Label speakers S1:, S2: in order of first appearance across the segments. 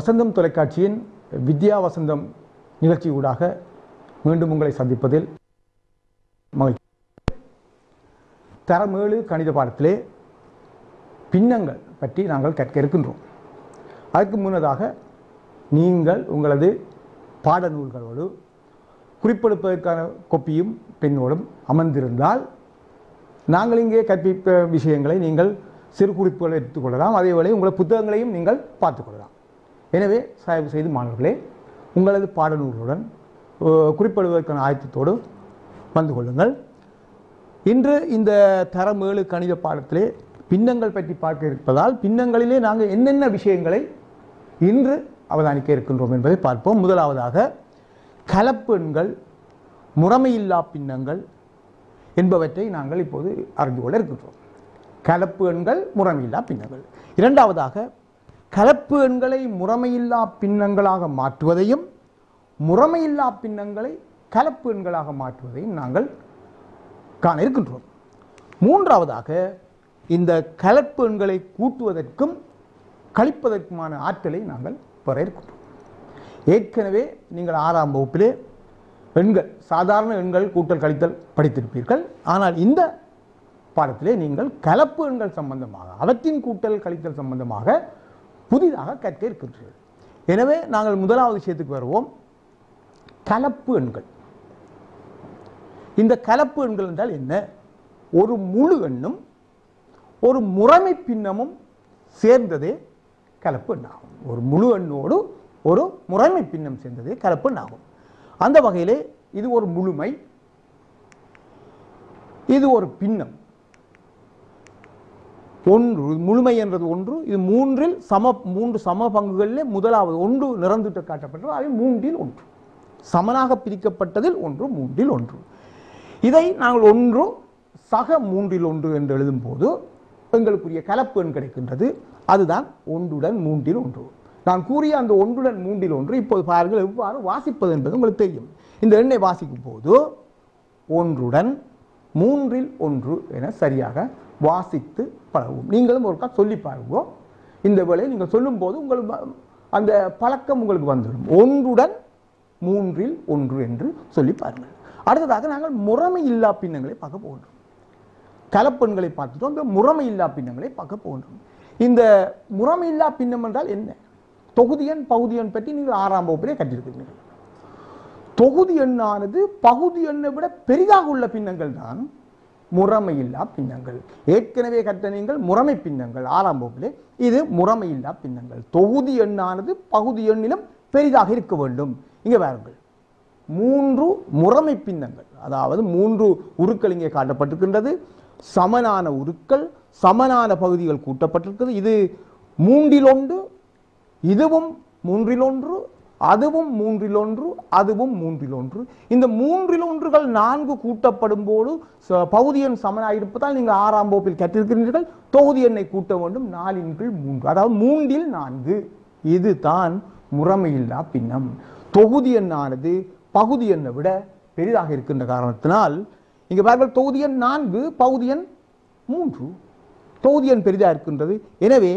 S1: வசந்தம் தொலைக்காட்சியின் வித்யா வசந்தம் நிகழ்ச்சி ஊடாக மீண்டும் உங்களை சந்திப்பதில் மகிழ்ச்சி. தரம் 7 கணித பாடத்திலே பின்னங்கள் பற்றி நாங்கள் கற்க இருக்கின்றோம். அதற்கு முன்னதாக நீங்கள் உங்களது பாடநூல்களோடு குறிப்பெடுப்பதற்கான கொப்பியும் பெண்ணோடும் அமர்ந்திருந்தால் நாங்கள் இங்கே கற்பித்த விஷயங்களை நீங்கள் சிறு குறிப்புகளை எடுத்துக்கொள்ளலாம். அதேவேளை உங்களது புத்தகங்களையும் நீங்கள் பார்த்துக்கொள்ளலாம். எனவே தயவு செய்து மாணவர்களே உங்களது பாடநூல்களுடன் குறிப்பிடுவதற்கான ஆயத்தத்தோடு வந்து கொள்ளுங்கள். இன்று இந்த தரம் 7 கணித பாடத்திலே பின்னங்கள் பற்றி பார்க்க இருப்பதால் பின்னங்களிலே நாங்கள் என்னென்ன விஷயங்களை இன்று அவதானிக்க இருக்கின்றோம் என்பதை பார்ப்போம். முதலாவதாக கலப்பு எண்கள், முறைமையில்லா பின்னங்கள் என்பவற்றை நாங்கள் இப்போது அறிந்து கொள்ள இருக்கின்றோம். கலப்பு எண்கள், முறைமையில்லா பின்னங்கள். இரண்டாவதாக கலப்பு எண்களை முறைமையில்லா பின்னங்களாக மாற்றுவதையும் முறைமையில்லா பின்னங்களை கலப்பு எண்களாக மாற்றுவதையும் நாங்கள் காண இருக்கின்றோம். மூன்றாவதாக இந்த கலப்பு எண்களை கூட்டுவதற்கும் கழிப்பதற்குமான ஆற்றலை நாங்கள் பெற இருக்கின்றோம். ஏற்கனவே நீங்கள் 6ஆம் வகுப்பிலே எண்கள், சாதாரண எண்கள் கூட்டல் கழித்தல் படித்திருப்பீர்கள். ஆனால் இந்த பாடத்திலே நீங்கள் கலப்பு எண்கள் சம்பந்தமாக, அவற்றின் கூட்டல் கழித்தல் சம்பந்தமாக புதிதாக கற்க இருக்கின்றீர்கள். எனவே நாங்கள் முதலாவது விஷயத்துக்கு வருவோம். கலப்பு எண்கள். இந்த கலப்பு எண்கள் என்றால் என்ன? ஒரு முழு எண்ணும் ஒரு முறைமை பின்னமும் சேர்ந்ததே கலப்பு எண்ணாகும். ஒரு முழு எண்ணோடு ஒரு முறைமை பின்னம் சேர்ந்ததே கலப்பு எண்ணாகும். அந்த வகையிலே இது ஒரு முழுமை, இது ஒரு பின்னம். ஒன்று முழுமை என்றது ஒன்று. இது மூன்று சம பங்குகளிலே முதலாவது ஒன்று நிறந்துட்டு காட்டப்பட்டது. அவை 3இல் 1 சமனாக பிரிக்கப்பட்டதில் ஒன்று 3இல் 1. இதை நாங்கள் 1 சக 3இல் 1 என்று எழுதும் போது எங்களுக்குரிய கலப்பு எண் கிடைக்கின்றது. அதுதான் 1 3இல் 1. நான் கூறிய அந்த 1 3இல் 1 இப்போது பாருங்கள் எவ்வாறு வாசிப்பது என்பது உங்களுக்கு தெரியும். இந்த எண்ணை வாசிக்கும் போது 1 3இல் 1 என சரியாக வாசித்து பழகும். நீங்களும் ஒருக்கா சொல்லி பாருங்க. இந்த வேளையை நீங்கள் சொல்லும் போது உங்களுக்கு அந்த பழக்கம் உங்களுக்கு வந்துடும். 1 3இல் 1 என்று சொல்லி பாருங்கள். அடுத்ததாக நாங்கள் முறைமையில்லா பின்னங்களை பார்க்க போகின்றோம். கலப்பெண்களை பார்த்துட்டோம். இந்த முறைமையில்லா பின்னங்களை பார்க்க போகின்றோம். இந்த முறைமையில்லா பின்னம் என்றால் என்ன? தொகுதி எண், பகுதி எண் பற்றி நீங்கள் 6ஆம் வகுப்பிலே கற்றிருக்கிறீர்கள். தொகுதி எண்ணானது பகுதி எண்ணை விட பெரிதாக உள்ள பின்னங்கள் தான் முறைமையில்லா பின்னங்கள். ஏற்கனவே கற்ற நீங்கள் முறைமை பின்னங்கள் 6ஆம் வகுப்பிலே. இது முறைமையில்லா பின்னங்கள். தொகுதி எண்ணானது பகுதி எண்ணிலும் பெரிதாக இருக்க வேண்டும். இங்கே பாருங்கள், 3 முறைமை பின்னங்கள், அதாவது 3 உருக்கள் இங்கே காட்டப்பட்டிருக்கின்றது. சமனான உருக்கள், சமனான பகுதிகள் கூட்டப்பட்டிருக்கிறது. இது 3இல் 1, இதுவும் 3இல் 1, அதுவும் 3இல் 1, அதுவும் 3இல் 1. இந்த 3இல் 1கள் 4 கூட்டப்படும் போது பகுதி எண் சமனாக இருப்பதால் நீங்கள் 6ஆம் வகுப்பில் கற்றிருக்கிறீர்கள். தொகுதி எண்ணை கூட்ட வேண்டும் 4/3, அதாவது 3இல் 4. இதுதான் முறைமையில்லா பின்னம். தொகுதி எண்ணானது பகுதி எண்ணை விட பெரிதாக இருக்கின்ற காரணத்தினால் இங்கே பாருங்கள், தொகுதி எண் 4, பகுதி எண் 3, தொகுதி எண் பெரிதாக இருக்கின்றது. எனவே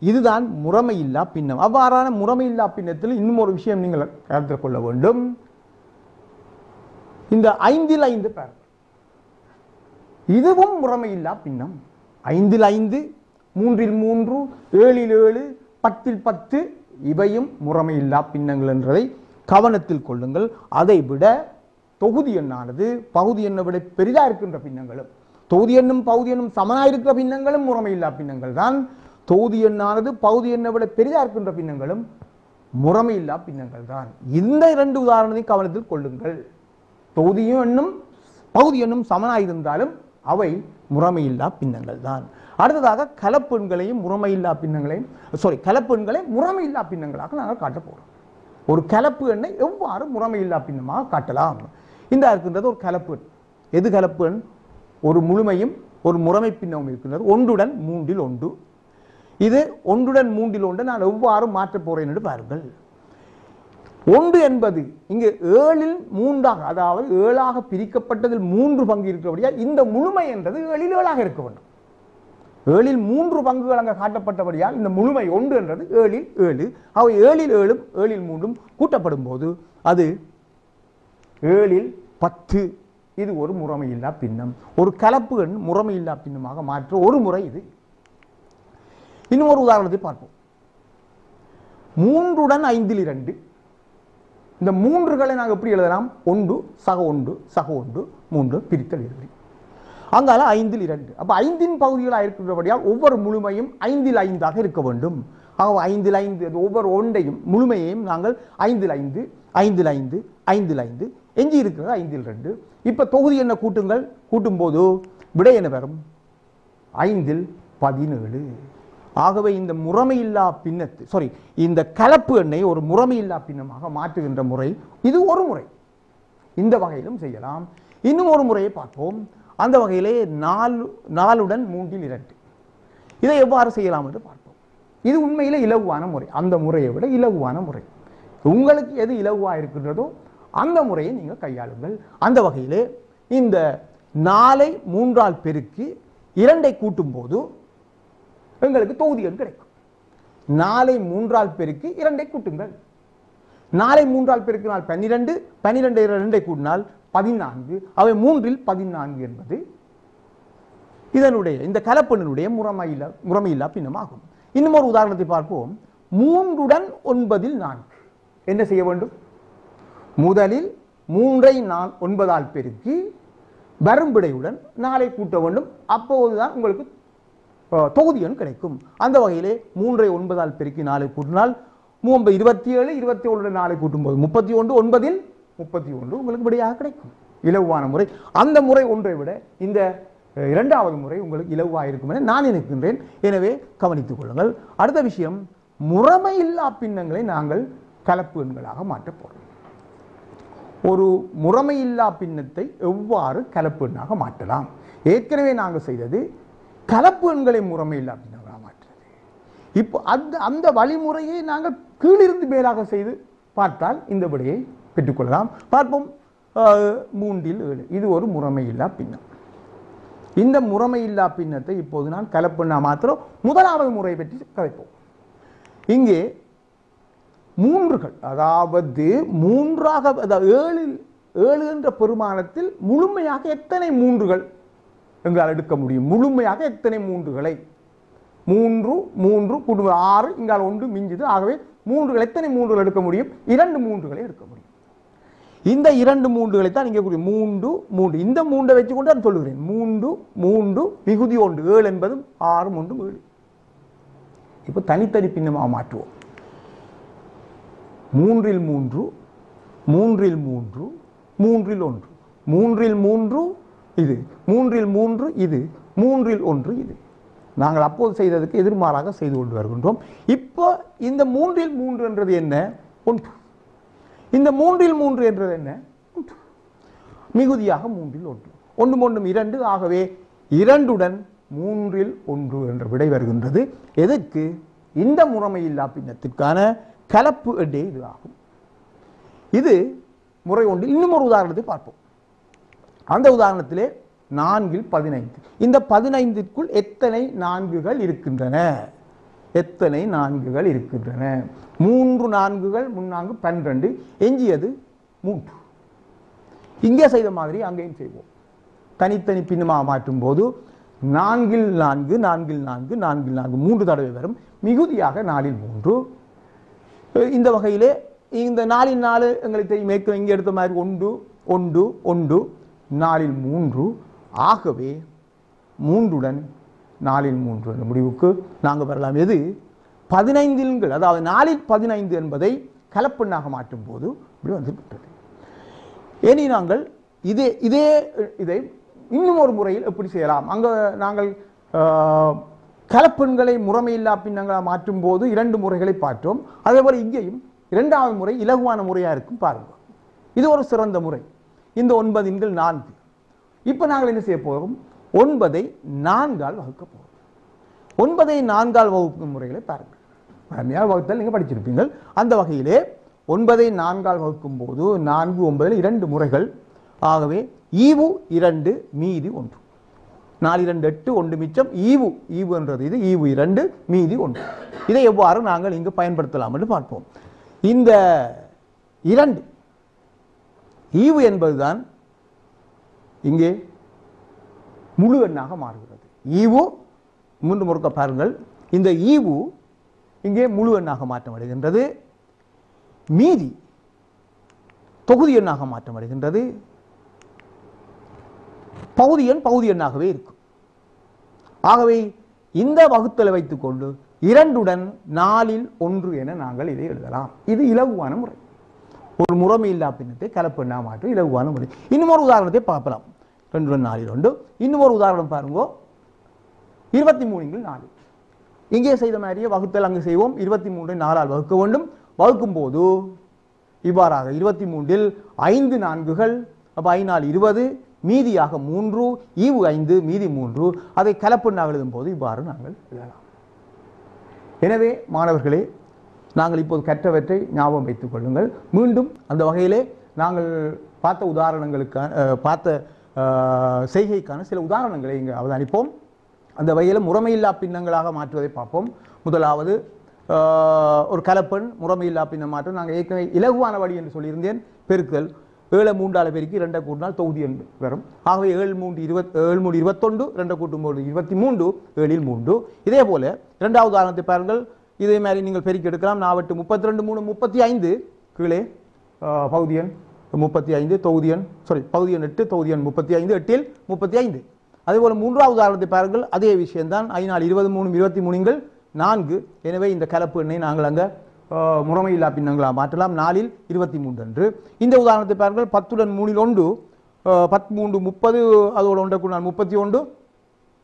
S1: இதுதான் முறைமையில்லா பின்னம். அவ்வாறான முறைமையில்லா பின்னத்தில் இன்னும் ஒரு விஷயம் நீங்கள் கருத்தில் கொள்ள வேண்டும். இந்த 5இல் 5 பாருங்கள், இதுவும் முறைமையில்லா பின்னம். 5இல் 5, 3இல் 3, 7இல் 7, 10இல் 10 இவையும் முறைமையில்லா பின்னங்கள் என்றதை கவனத்தில் கொள்ளுங்கள். அதை விட தொகுதி எண்ணானது பகுதி எண்ணை விட பெரிதாக இருக்கின்ற பின்னங்களும், தொகுதி எண்ணும் பகுதி எண்ணும் சமனாக இருக்கிற பின்னங்களும் முறைமையில்லா பின்னங்கள் தான். தொகுதி எண்ணானது பகுதி எண்ணை விட பெரிதாக இருக்கின்ற பின்னங்களும் முறைமையில்லா பின்னங்கள் தான். இந்த 2 உதாரணத்தையும் கவனத்தில் கொள்ளுங்கள். தொகுதியும் எண்ணும் பகுதி எண்ணும் சமனாக இருந்தாலும் அவை முறைமையில்லா பின்னங்கள் தான். அடுத்ததாக கலப்பெண்களையும் முறைமையில்லா பின்னங்களையும் கலப்பெண்களை முறைமையில்லா பின்னங்களாக நாங்கள் காட்ட போகிறோம். ஒரு கலப்பு எண்ணை எவ்வாறு முறைமையில்லா பின்னமாக காட்டலாம்? இந்த இருக்கின்றது ஒரு கலப்பு எண். எது கலப்பு எண்? ஒரு முழுமையும் ஒரு முறைமை பின்னமும் இருக்கின்றது. 1 3இல் 1. இது 1 3இல் 1 நான் எவ்வாறு மாற்றப் போறேன் என்று பாருங்கள். 1 என்பது இங்கே 7இல் 3ஆக, அதாவது 7ஆக பிரிக்கப்பட்டதில் 3 பங்கு இருக்கிறபடியா இந்த முழுமை என்றது 7இல் 7ஆக இருக்க வேண்டும். ஏழில் 3 பங்குகள் அங்கே காட்டப்பட்டபடியால் இந்த முழுமை 1 என்றது 7 7. அவை 7 7 7 3 கூட்டப்படும் போது அது 7 10. இது ஒரு முறைமையில்லா பின்னம். ஒரு கலப்பு எண் முறைமையில்லா பின்னமாக மாற்ற ஒரு முறை இது. இன்னும் ஒரு உதாரணத்தை பார்ப்போம். 3 உடன் 5 2. இந்த 3களை நாங்கள் எப்படி எழுதலாம்? 1 சக 1 சக 1 3 பிரித்தல் 2. அங்கால 5 2. அப்ப 5 பகுதிகளாக இருக்கிறபடியால் ஒவ்வொரு முழுமையும் 5 5ஆக இருக்க வேண்டும். ஆக 5 5 ஒவ்வொரு ஒன்றையும் முழுமையையும் நாங்கள் 5 5 5 5 5 5 எஞ்சி இருக்கிறது 5 2. இப்ப தொகுதி என்ன கூட்டுங்கள், கூட்டும் போது விடை என்ன வரும்? 5 17. ஆகவே இந்த முறைமையில்லா பின்னத்தை இந்த கலப்பு எண்ணை ஒரு முறைமையில்லா பின்னமாக மாற்றுகின்ற முறை இது ஒரு முறை. இந்த வகையிலும் செய்யலாம். இன்னும் ஒரு முறையை பார்ப்போம். அந்த வகையிலே 4 உடன் 3 2. இதை எவ்வாறு செய்யலாம் என்று பார்ப்போம். இது உண்மையிலே இலகுவான முறை. அந்த முறையை விட இலகுவான முறை. உங்களுக்கு எது இலகுவா இருக்கின்றதோ அந்த முறையை நீங்கள் கையாளுங்கள். அந்த வகையிலே இந்த 4ஐ 3ஆல் பெருக்கி 2ஐ கூட்டும் போது எங்களுக்கு தொகுதி எண் கிடைக்கும். 4ஐ 3ஆல் பெருக்கி 2ஐ கூட்டுங்கள். 4ஐ 3ஆல் பெருக்கினால் 12, 12 2ஐ கூட்டினால் 14. அவை 3 14 என்பது இதனுடைய இந்த கலப்பெண்ணுடைய முறைமையில்லா பின்னமாகும். இன்னும் ஒரு உதாரணத்தை பார்ப்போம். 3 உடன் 9 4. என்ன செய்ய வேண்டும்? முதலில் 3ஐ 9ஆல் பெருக்கி வரும்பிடையுடன் 4ஐ கூட்ட வேண்டும். அப்போதுதான் உங்களுக்கு தொகுதி எண் கிடைக்கும். அந்த வகையிலே 3ஐ 9ஆல் பெருக்கி 4ஐ கூட்டினால் 27 27 4ஐ கூட்டும் போது 31 9 31 உங்களுக்கு விடையாக கிடைக்கும். இலகுவான முறை. அந்த முறை ஒன்றை விட இந்த இரண்டாவது முறை உங்களுக்கு இலகுவாக இருக்கும் என நான் நினைக்கின்றேன். எனவே கவனித்துக் கொள்ளுங்கள். அடுத்த விஷயம், முறைமையில்லா பின்னங்களை நாங்கள் கலப்பு எண்களாக மாற்றப் போகிறோம். ஒரு முறைமையில்லா பின்னத்தை எவ்வாறு கலப்பு எண்ணாக மாற்றலாம்? ஏற்கனவே நாங்கள் செய்தது கலப்பு எண்களை முறைமையில்லா பின்னங்களாக மாற்றுறது. இப்போ அந்த வழிமுறையை நாங்கள் கீழிருந்து மேலாக செய்து பார்த்தால் இந்த விடையை பெற்றுக்கொள்ளலாம். பார்ப்போம். 3 7. இது ஒரு முறைமையில்லா பின்னம். இந்த முறைமையில்லா பின்னத்தை இப்போது நான் கலப்பெண்ணா மாத்திரம் முதலாவது முறை பற்றி கதைப்போம். இங்கே 3கள், அதாவது 3ஆக 7 என்ற பெருமானத்தில் முழுமையாக எத்தனை 3கள் எங்களால் எடுக்க முடியும்? முழுமையாக எத்தனை 3களை? 3 3 கூடுதல் 6, இங்கால் 1 மிஞ்சுது. ஆகவே 3கள் எத்தனை 3கள் எடுக்க முடியும்? 2 3களை எடுக்க முடியும். இந்த 2 3களை தான் இங்கே கூடிய 3 3. இந்த 3ஐ வச்சுக்கொண்டு நான் சொல்லுகிறேன். 3 3 மிகுதி 1 7 என்பது 6 3 7. இப்போ தனித்தனி பின்னமாக மாற்றுவோம். 3 3 3 3 3 1 3 3 இது 3 3 இது 3 1 இது. நாங்கள் அப்போது செய்ததுக்கு எதிர்மாறாக செய்து கொண்டு வருகின்றோம். இப்போ இந்த 3 3 என்றது என்ன? 1. இந்த 3 3 என்றது என்ன? மிகுதியாக 3 1 1 1 2. ஆகவே 2 உடன் 3 1 என்ற விடை வருகின்றது. எதற்கு? இந்த முறைமையில்லா பின்னத்திற்கான கலப்பு எண்ணே இது ஆகும். இது முறை 1. இன்னும் ஒரு உதாரணத்தை பார்ப்போம். அந்த உதாரணத்திலே 4 15. இந்த 15ற்குள் எத்தனை 4கள் இருக்கின்றன? எத்தனை 4கள் இருக்கின்றன? 3 4கள் 3 12. எஞ்சியது 3. இங்கே செய்த மாதிரி அங்கேயும் செய்வோம். தனித்தனி பின்னமாக மாற்றும் போது 4 4 4 4 4 4 3 தடவை வரும். மிகுதியாக 4 3. இந்த வகையிலே இந்த 4 4 எங்களுக்கு தெரியும். இங்கே எடுத்த மாதிரி 1 1 1 4 3. ஆகவே 3 உடன் 4 3 என்ற முடிவுக்கு நாங்கள் வரலாம். எது? 15, அதாவது 4 15 என்பதை கலப்பெண்ணாக மாற்றும் போது இப்படி வந்துவிட்டது. இனி நாங்கள் இதை இன்னும் ஒரு முறையில் எப்படி செய்யலாம்? அங்கே நாங்கள் கலப்பெண்களை முறைமையில்லா பின்னங்களாக மாற்றும் போது 2 முறைகளை பார்த்தோம். அதே போல இங்கேயும் 2வது முறை இலகுவான முறையாக இருக்கும். பாருங்கள், இது ஒரு சிறந்த முறை. இந்த 9 4. இப்போ நாங்கள் என்ன செய்ய போகிறோம்? 9ஐ 4ஆல் வகுக்க போகிறோம். 9ஐ 4ஆல் வகுக்கும் முறைகளை பாருங்கள். அருமையாக வகுத்தல் நீங்கள் படிச்சிருப்பீங்கள். அந்த வகையிலே 9ஐ 4ஆல் வகுக்கும் போது 4 9 2 முறைகள். ஆகவே ஈவு 2 மீதி 1. 4 2 8 1 மிச்சம் ஈவு ஈவு என்றது இது ஈவு 2 மீதி 1. இதை எவ்வாறு நாங்கள் இங்கு பயன்படுத்தலாம் என்று பார்ப்போம். இந்த 2 ஈவு என்பதுதான் இங்கே முழு எண்ணாக மாறுகிறது. ஈவு மூன்று முறுக்க பாருங்கள், இந்த ஈவு இங்கே முழு எண்ணாக மாற்றமடைகின்றது. மீதி தொகுதி எண்ணாக மாற்றமடைகின்றது. பகுதி எண் பகுதி எண்ணாகவே இருக்கும். ஆகவே இந்த வகுத்தலை வைத்துக் கொண்டு 2 4 1 என நாங்கள் இதை எழுதலாம். இது இலகுவான முறை. ஒரு முறைமை இல்லா பின்னத்தை கலப்பு எண்ணாக மாற்ற இலகுவான முறை. இன்னும் ஒரு உதாரணத்தை பார்க்கலாம். 2 4 2. இன்னும் ஒரு உதாரணம் பாருங்க. 23 4. இங்கே செய்த மாதிரியே வகுத்தல் அங்கு செய்வோம். 23 4ஆல் வகுக்க வேண்டும். வகுக்கும் போது இவ்வாறாக 23 5 4கள், அப்ப 5 20, மீதியாக 3, ஈவு 5 மீதி 3. அதை கலப்பெண்ணாக எழுதும் போது இவ்வாறு நாங்கள் எழுதலாம். எனவே மாணவர்களே, நாங்கள் இப்போது கற்றவற்றை ஞாபகம் வைத்துக் கொள்ளுங்கள். மீண்டும் அந்த வகையிலே நாங்கள் பார்த்த உதாரணங்களுக்கான செய்கைக்கான சில உதாரணங்களை இங்கு அவதானிப்போம். அந்த வகையில் முறைமையில்லா பின்னங்களாக மாற்றுவதை பார்ப்போம். முதலாவது ஒரு கலப்பெண் முறைமையில்லா பின்னம் மாற்றம். நாங்கள் ஏற்கனவே இலகுவான வழி என்று சொல்லியிருந்தேன். பெருக்கல் 7 3 பெருக்கி 2 கூட்டினால் தொகுதி என்று வரும். ஆகவே 7 3 21, 2 கூட்டும்போது 23, 7 3. இதே போல இரண்டாவது உதாரணத்தை பாருங்கள். இதே மாதிரி நீங்கள் பெருக்கி எடுக்கலாம். 4 32 3 35, கீழே பகுதி எண் 35, தொகுதி எண் பகுதி எண் 8, தொகுதி எண் 35, 8 35. அதேபோல மூன்றாவது உதாரணத்தை பாருங்கள். அதே விஷயம்தான். 5 23 23 4. எனவே இந்த கலப்பு எண்ணை நாங்கள் அங்கே முறைமையில்லா பின்னங்களாக மாற்றலாம். 4 23 என்று. இந்த உதாரணத்தை பாருங்கள். 10 3 1, 13 30, அதோட 1 31.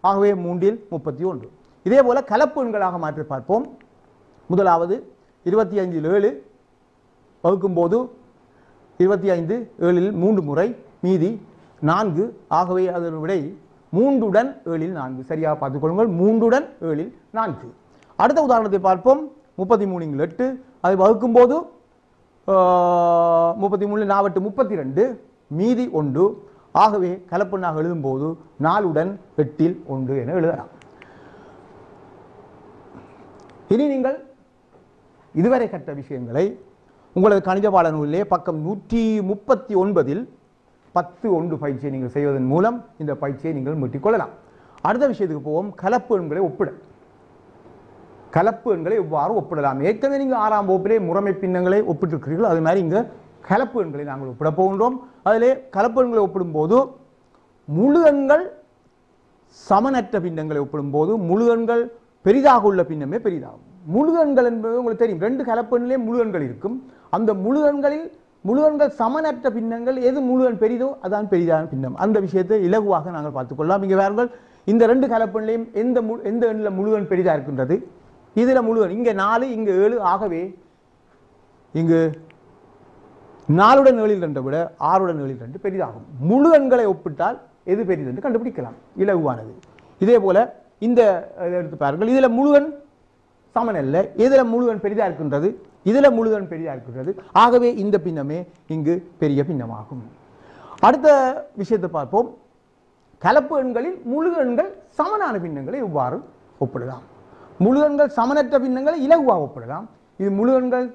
S1: ஆகவே 3 31. இதே போல கலப்பு எண்களாக மாற்றி பார்ப்போம். முதலாவது 25 7 வகுக்கும் போது 25 7 3 முறை, மீதி 4. ஆகவே அதன் விடை 3 7 4. சரியாக பார்த்துக் கொள்ளுங்கள். 3 7 4. அடுத்த உதாரணத்தை பார்ப்போம். 33 8 அதை வகுக்கும் போது 33 4 32, மீதி 1. ஆகவே கலப்பெண்ணாக எழுதும் போது 4 8 1 என எழுதலாம். இனி நீங்கள் இதுவரை கற்ற விஷயங்களை உங்களது கணித பாட நூலிலே பக்கம் 139 10 1 பயிற்சியை நீங்கள் செய்வதன் மூலம் இந்த பயிற்சியை நீங்கள் மீட்டிக் கொள்ளலாம். அடுத்த விஷயத்துக்கு போவோம். கலப்பு எண்களை ஒப்பிட. கலப்பு எண்களை எவ்வாறு ஒப்பிடலாம்? ஏற்கனவே நீங்கள் 6ஆம் வகுப்பிலே முறைமை பின்னங்களை ஒப்பிட்டிருக்கிறீர்கள். அது மாதிரி இங்கே கலப்பு எண்களை நாங்கள் ஒப்பிட போகின்றோம். அதிலே கலப்பு எண்களை ஒப்பிடும் போது முழு எண்கள் சமனற்ற பின்னங்களை ஒப்பிடும் போது முழு எண்கள் பெரிதாக உள்ள பின்னமே பெரிதாகும். முழு எண்கள் என்பது உங்களுக்கு தெரியும். 2 கலப்பு எண்ணிலே முழு எண்கள் இருக்கும். அந்த முழு எண்களில் முழு எண்கள் சமனற்ற பின்னங்கள் எது முழு எண் பெரிதோ அதான் பெரிதான பின்னம். அந்த விஷயத்தை இலகுவாக நாங்கள் பார்த்துக்கொள்ளலாம். இங்கே பாருங்கள், இந்த 2 கலப்பு எண்ணிலையும் எந்த எண்ணில் முழு எண் பெரிதாக இருக்கின்றது? இதில் முழு எண் இங்கே 4, இங்கே 7. ஆகவே இங்கு 4 7 2 விட 6 7 2 பெரிதாகும். முழு எண்களை ஒப்பிட்டால் எது பெரிது என்று கண்டுபிடிக்கலாம். இலகுவானது. இதே போல இந்த எடுத்து பாருங்கள். இதில் முழு எண் சமன் அல்ல. இதில் முழு எண் பெரிதாக இருக்கின்றது, இதில் முழு எண் பெரிதாக இருக்கின்றது. ஆகவே இந்த பின்னமே இங்கு பெரிய பின்னமாகும். அடுத்த விஷயத்தை பார்ப்போம். கலப்பு எண்களில் முழு எண்கள் சமனான பின்னங்களை எவ்வாறு ஒப்பிடலாம்? முழு எண்கள் சமனற்ற பின்னங்களை இலகுவாக ஒப்பிடலாம். இது முழு எண்கள்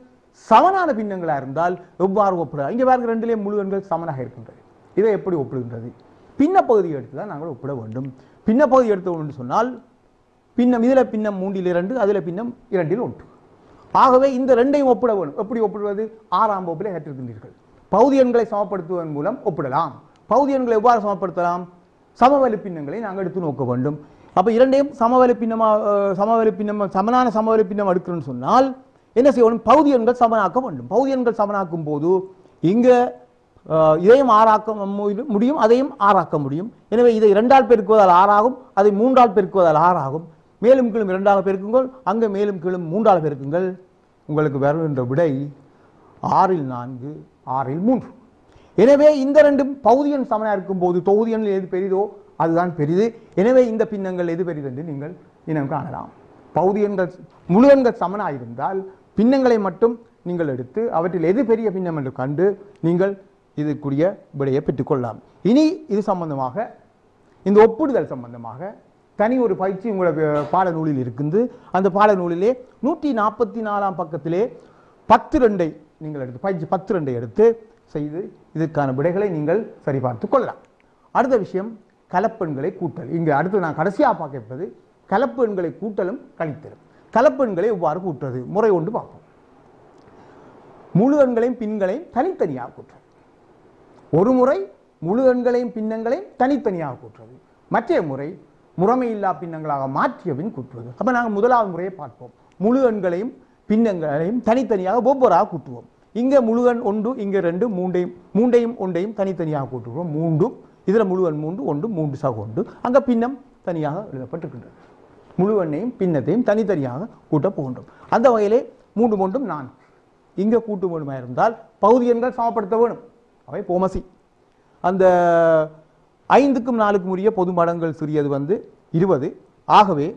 S1: சமனான பின்னங்களாக இருந்தால் எவ்வாறு ஒப்பிடலாம்? இங்கே பாருங்க, 2லே முழு எண்கள் சமனாக இருக்கின்றது. இதை எப்படி ஒப்பிடுகின்றது? பின்ன பகுதியை எடுத்து தான் நாங்கள் ஒப்பிட வேண்டும். பின்ன பகுதி எடுத்தோம் என்று சொன்னால் பின்னம் இதில் பின்னம் 3 2, அதில் பின்னம் 2 1. ஆகவே இந்த 2ஐயும் ஒப்பிட வேண்டும். எப்படி ஒப்பிடுவது? 6ஆம் வகுப்பிலே கற்றிருக்கின்றீர்கள். பகுதி எண்களை சமப்படுத்துவதன் மூலம் ஒப்பிடலாம். பகுதி எண்களை எவ்வாறு சமப்படுத்தலாம்? சமவெளி பின்னங்களை நாங்கள் எடுத்து நோக்க வேண்டும். அப்போ 2ஐயும் சமவெளி பின்னம் சமனான சமவெளி பின்னம் எடுக்கணும்னு சொன்னால் என்ன செய்யணும்? பகுதி எண்கள் சமனாக்க வேண்டும். பகுதி எண்கள் சமனாக்கும் போது இங்கே இதையும் 6 ஆக்க முடியும், அதையும் 6 ஆக்க முடியும். எனவே இதை 2ஆல் பெருக்குவதால் 6 ஆகும், அதை 3ஆல் பெருக்குவதால் 6 ஆகும். மேலும் கீழும் 2ஆல் பெருக்குங்கள், அங்கே மேலும் கீழும் 3ஆல் பெருக்குங்கள். உங்களுக்கு வருகின்ற விடை 6 4 6 3. எனவே இந்த 2ம் பகுதி எண் சமனாக இருக்கும் போது தொகுதி எண்ணில் எது பெரிதோ அதுதான் பெரிது. எனவே இந்த பின்னங்கள் எது பெரிது என்று நீங்கள் இனம் காணலாம். பகுதி எண்கள் முழு எண்கள் சமனாக இருந்தால் பின்னங்களை மட்டும் நீங்கள் எடுத்து அவற்றில் எது பெரிய பின்னம் என்று கண்டு நீங்கள் இதற்குரிய விடையை பெற்றுக்கொள்ளலாம். இனி இது சம்பந்தமாக இந்த ஒப்பிடுதல் சம்பந்தமாக தனி ஒரு பயிற்சி உங்களுக்கு பாடநூலில் இருக்குது. அந்த பாடநூலிலே 144ஆம் பக்கத்திலே 10(2) நீங்கள் எடுத்து பயிற்சி 10(2) எடுத்து செய்து இதற்கான விடைகளை நீங்கள் சரிபார்த்துக் கொள்ளலாம். அடுத்த விஷயம் கலப்பெண்களை கூட்டல். இங்கே அடுத்து நான் கடைசியாக பார்க்கப்பது கலப்பெண்களை கூட்டலும் கழித்தலும். கலப்பெண்களை எவ்வாறு கூட்டுறது முறை ஒன்று பார்ப்போம். முழு எண்களையும் பின்களையும் தனித்தனியாக கூட்டுறது. ஒரு முறை முழு எண்களையும் பின்னங்களையும் தனித்தனியாக கூட்டுறது. மற்ற முறை முறைமையில்லா பின்னங்களாக மாற்றிய பின் கூட்டுவது. அப்ப நாங்கள் முதலாவது முறையை பார்ப்போம். முழு எண்களையும் பின்னங்களையும் தனித்தனியாக ஒவ்வொருவராக கூட்டுவோம். இங்கே முழு எண் 1, இங்கே 2, மூண்டையும் ஒன்றையும் தனித்தனியாக கூட்டுவோம். 3 இதில் முழு எண் 3 1 3 சக 1 அங்கே பின்னம் தனியாக எழுதப்பட்டிருக்கின்றது. முழு எண்ணையும் பின்னத்தையும் தனித்தனியாக கூட்ட போகின்றோம். அந்த வகையிலே 3 3 4 இங்கே கூட்டு வேணுமா இருந்தால் பகுதி எண்கள் சமப்படுத்த வேணும். அவை போமசி. அந்த 5க்கும் 4க்கும் உரிய பொது மடங்கள் சிறியது 20. ஆகவே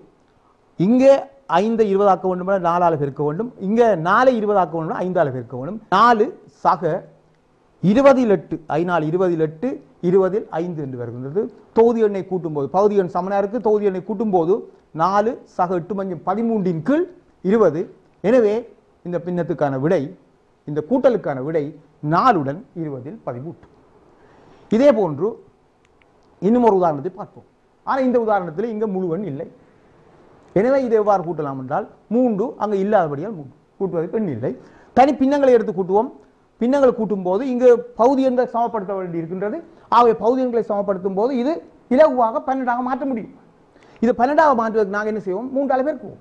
S1: இங்கே 5 20 ஆக்க வேண்டும் 4ஆல் பெருக்க வேண்டும். இங்கே 4 20 ஆக்க வேண்டும் 5ஆல் பெருக்க வேண்டும். 4 சக 20 5 20 20 5 என்று வருகின்றது. தொகுதி எண்ணை கூட்டும் போது பகுதி எண் சமனா இருக்கு. தொகுதி எண்ணை கூட்டும் போது 4 சக 8 மஞ்சள் 13 கீழ் 20. எனவே இந்த பின்னத்துக்கான விடை இந்த கூட்டலுக்கான விடை 4 20 18. இதே போன்று இன்னும் ஒரு உதாரணத்தை பார்ப்போம். ஆனால் இந்த உதாரணத்தில் இங்கே முழுவன் இல்லை. எனவே இதை எவ்வாறு கூட்டலாம் என்றால் 3 அங்கே இல்லாதபடியால் 3 கூட்டுவதற்கு எண் இல்லை. தனி பின்னங்களை எடுத்து கூட்டுவோம். பின்னங்களை கூட்டும் போது இங்கு பகுதி எண்களை சமப்படுத்த வேண்டி இருக்கின்றது. ஆகவே பகுதி எண்களை சமப்படுத்தும் போது இது இலகுவாக 12ஆக மாற்ற முடியும். இது 12ஆக மாற்றுவதற்கு நாங்கள் என்ன செய்வோம்? 3ஆல் பெருக்குவோம்.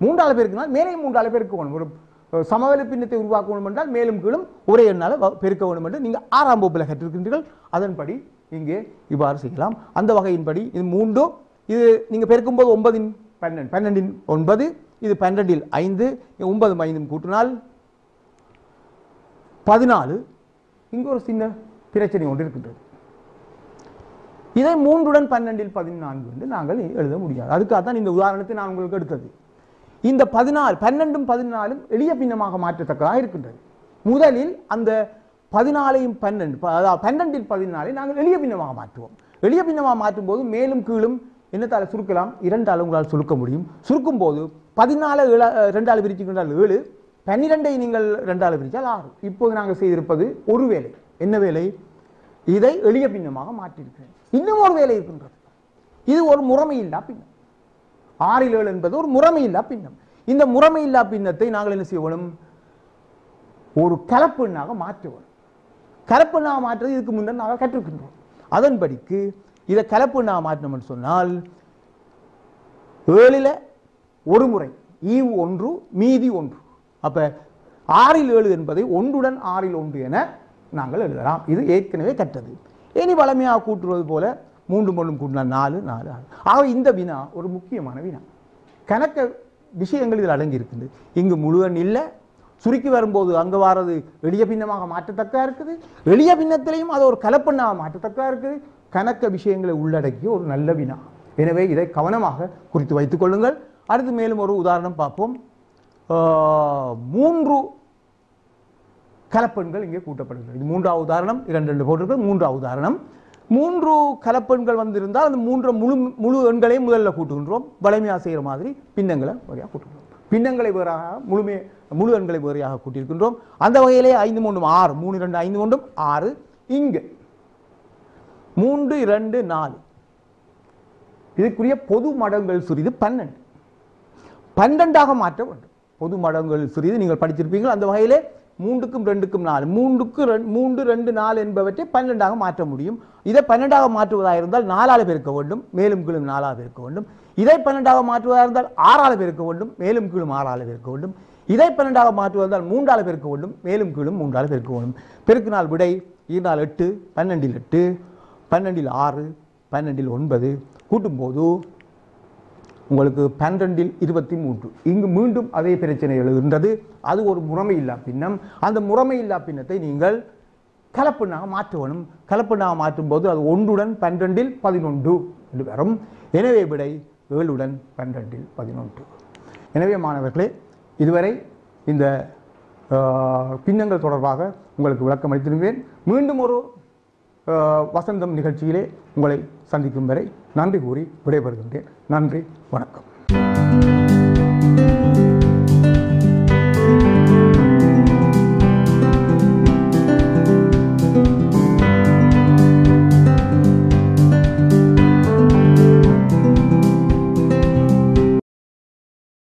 S1: 3ஆல் பெருக்கினால் மேலேயும் 3ஆல் பெருக்க வேணும். ஒரு சமவெளி பின்னத்தை உருவாக்க வேண்டும் என்றால் மேலும் கீழும் ஒரே எண்ணால் பெருக்க வேண்டும் என்று நீங்கள் 6ஆம் வகுப்பில் கற்றிருக்கின்றீர்கள். அதன்படி இங்கே இவ்வாறு செய்யலாம். அந்த வகையின்படி இது 3 இது நீங்கள் பெருக்கும்போது 9 12 12 9 இது 12 5 9 5 கூட்டினால் 14. இங்கு ஒரு சின்ன பிரச்சனை ஒன்று இருக்கின்றது. இதை 3 12 14 என்று நாங்கள் எழுத முடியாது. அதுக்காக தான் இந்த உதாரணத்தை நான் உங்களுக்கு எடுத்தது. இந்த 14 12 14 எளிய பின்னமாக மாற்றத்தக்கதாக இருக்கின்றது. முதலில் அந்த 14ஐயும் 12 அதாவது 12 14 நாங்கள் எளிய பின்னமாக மாற்றுவோம். எளிய பின்னமாக மாற்றும் போது மேலும் கீழும் என்னத்தால் சுருக்கலாம்? 2ஆல் உங்களால் சுருக்க முடியும். சுருக்கும் போது 14 2ஆல் பிரிச்சுக்கின்றால் 7 12ஐ நீங்கள் 2ஆல் பிரித்தால் 6. இப்போது நாங்கள் செய்திருப்பது ஒரு வேலை. என்ன வேலை? இதை எளிய பின்னமாக மாற்றியிருக்கிறேன். இன்னும் ஒரு வேலை இருக்கின்றது. இது ஒரு முறைமையில்லா பின்னம். 6 7 என்பது ஒரு முறைமையில்லா பின்னம். இந்த முறைமையில்லா பின்னத்தை நாங்கள் என்ன செய்யணும்? ஒரு கலப்பெண்ணாக மாற்றுவோம். கலப்பெண்ணாக மாற்றுவது இதுக்கு முன்னர் நாங்கள் கற்றிருக்கின்றோம். அதன்படிக்கு இதை கலப்பெண்ணாக மாற்றணும்னு சொன்னால் 7ல் ஒரு முறை ஈவு 1 மீதி 1. அப்ப 6ல் 7 என்பதை 1 6ல் 1 என நாங்கள் எழுதலாம். இது ஏற்கனவே கற்றது. இனி வளமையாக கூட்டுவது போல 3 3 கூட்டினால் 4 4 6. ஆக இந்த வினா ஒரு முக்கியமான வினா. கணக்க விஷயங்கள் இதில் அடங்கி இருக்குது. இங்கு முழுவன் இல்லை. சுருக்கி வரும்போது அங்கே வாரது எளிய பின்னமாக மாற்றத்தக்கா இருக்குது. எளிய பின்னத்திலையும் அது ஒரு கலப்பெண்ணாக மாற்றத்தக்கா இருக்குது. கணக்க விஷயங்களை உள்ளடக்கிய ஒரு நல்ல வினா. எனவே இதை கவனமாக குறித்து வைத்துக் கொள்ளுங்கள். அடுத்து மேலும் ஒரு உதாரணம் பார்ப்போம். 3 கலப்பெண்கள் இங்கே கூட்டப்படுகிறது. இது 3ஆவது உதாரணம். 2 2 போட்டிருக்கிறது. 3ஆவது உதாரணம். 3 கலப்பெண்கள் வந்திருந்தால் அந்த 3 முழு எண்களையும் முதல்ல கூட்டுகின்றோம். வலிமையாக செய்கிற மாதிரி பின்னங்களை வரையாக கூட்டுகின்றோம். பின்னங்களை வேறாக முழு எண்களை வேறையாக கூட்டியிருக்கின்றோம். அந்த வகையிலே 5 3 6 3 2 5 3 6. இங்கு 3 2 4 இதுக்குரிய பொது மடங்கள் சிறிது 12 12ஆக மாற்ற வேண்டும். பொது மடங்கள் சிறிது நீங்கள் படிச்சிருப்பீர்கள். அந்த வகையிலே 3க்கும் 2க்கும் 4 3 2 4 என்பவற்றை 12ஆக மாற்ற முடியும். இதை 12ஆக மாற்றுவதாக இருந்தால் 4ஆல் பெருக்க வேண்டும். மேலும் கீழும் 4ஆல் பெருக்க வேண்டும். இதை 12ஆக மாற்றுவதாக இருந்தால் 6ஆல் பெருக்க வேண்டும். மேலும் கீழும் 6ஆல் பெருக்க வேண்டும். இதை 12ஆக மாற்றுவதாக இருந்தால் 3ஆல் பெருக்க வேண்டும். மேலும் கீழும் 3ஆல் பெருக்க வேண்டும். பெருக்கினால் விடை 2 8 12 8 12 6 12 9 கூட்டும்போது உங்களுக்கு 12 23. இங்கு மீண்டும் அதே பிரச்சனை எழுகின்றது. அது ஒரு முறைமையில்லா பின்னம். அந்த முறைமையில்லா பின்னத்தை நீங்கள் கலப்பெண்ணாக மாற்ற வேணும். கலப்பெண்ணாக மாற்றும் போது அது 1 12 11 என்று வரும். எனவே விடை 7 12 11. எனவே மாணவர்களே, இதுவரை இந்த பின்னங்கள் தொடர்பாக உங்களுக்கு விளக்கம் அளித்திருக்கிறேன். மீண்டும் ஒரு வசந்தம் நிகழ்ச்சியிலே உங்களை சந்திக்கும் வரை நன்றி கூறி விடைபெறுகின்றேன். நன்றி, வணக்கம்.